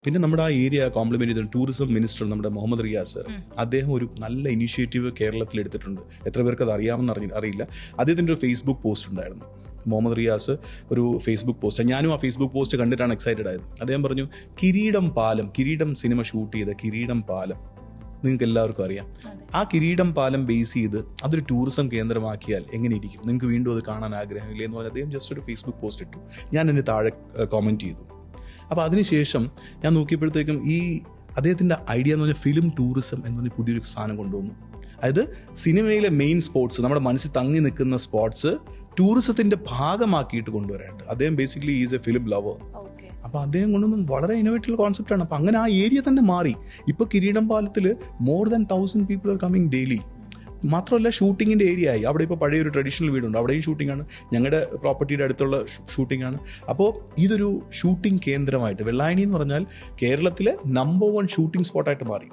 പിന്നെ നമ്മുടെ ആ ഏരിയ കോംപ്ലിമെന്റ് ചെയ്ത ടൂറിസം മിനിസ്റ്റർ നമ്മുടെ മുഹമ്മദ് റിയാസ് സർ, അദ്ദേഹം ഒരു നല്ല ഇനിഷ്യേറ്റീവ് കേരളത്തിൽ എടുത്തിട്ടുണ്ട്. എത്ര പേർക്ക് അത് അറിയാമെന്ന് അറിയില്ല. അദ്ദേഹത്തിൻ്റെ ഒരു ഫേസ്ബുക്ക് പോസ്റ്റ് ഉണ്ടായിരുന്നു. മുഹമ്മദ് റിയാസ് ഒരു ഫേസ്ബുക്ക് പോസ്റ്റ്, ഞാനും ആ ഫേസ്ബുക്ക് പോസ്റ്റ് കണ്ടിട്ടാണ് എക്സൈറ്റഡ് ആയത്. അദ്ദേഹം പറഞ്ഞു, കിരീടം സിനിമ ഷൂട്ട് ചെയ്ത കിരീടം പാലം നിങ്ങൾക്ക് എല്ലാവർക്കും അറിയാം. ആ കിരീടം പാലം ബേസ് ചെയ്ത് അതൊരു ടൂറിസം കേന്ദ്രമാക്കിയാൽ എങ്ങനെ ഇരിക്കും, നിങ്ങൾക്ക് വീണ്ടും അത് കാണാൻ ആഗ്രഹമില്ലേ എന്ന് പറഞ്ഞാൽ അദ്ദേഹം ജസ്റ്റ് ഒരു ഫേസ്ബുക്ക് പോസ്റ്റ് ഇട്ടു. ഞാൻ എൻ്റെ താഴെ കമൻറ്റ് ചെയ്തു. അപ്പോൾ അതിനുശേഷം ഞാൻ നോക്കിയപ്പോഴത്തേക്കും ഈ അദ്ദേഹത്തിൻ്റെ ഐഡിയ എന്ന് പറഞ്ഞാൽ ഫിലിം ടൂറിസം എന്ന് പറഞ്ഞ പുതിയൊരു സാധനം കൊണ്ടുവന്നു. അതായത് സിനിമയിലെ മെയിൻ സ്പോട്സ്, നമ്മുടെ മനസ്സിൽ തങ്ങി നിൽക്കുന്ന സ്പോട്സ് ടൂറിസത്തിൻ്റെ ഭാഗമാക്കിയിട്ട് കൊണ്ടുവരാനായിട്ട്. അദ്ദേഹം basically is A film lover. അപ്പോൾ അദ്ദേഹം കൊണ്ടൊന്നും വളരെ ഇന്നോവേറ്റീവ് കോൺസെപ്റ്റാണ്. അപ്പോൾ അങ്ങനെ ആ ഏരിയ തന്നെ മാറി. ഇപ്പോൾ കിരീടം പാലത്തിൽ more than 1000 people are coming daily. മാത്രമല്ല ഷൂട്ടിങ്ങിൻ്റെ ഏരിയ ആയി. അവിടെ ഇപ്പോൾ പഴയൊരു ട്രഡീഷണൽ വീടുണ്ട്, അവിടെയും ഷൂട്ടിങ്ങാണ്. ഞങ്ങളുടെ പ്രോപ്പർട്ടിയുടെ അടുത്തുള്ള ഷൂട്ടിങ്ങാണ്. അപ്പോൾ ഇതൊരു ഷൂട്ടിംഗ് കേന്ദ്രമായിട്ട് വെള്ളായണി എന്ന് പറഞ്ഞാൽ കേരളത്തിലെ നമ്പർ 1 ഷൂട്ടിംഗ് സ്പോട്ടായിട്ട് മാറി.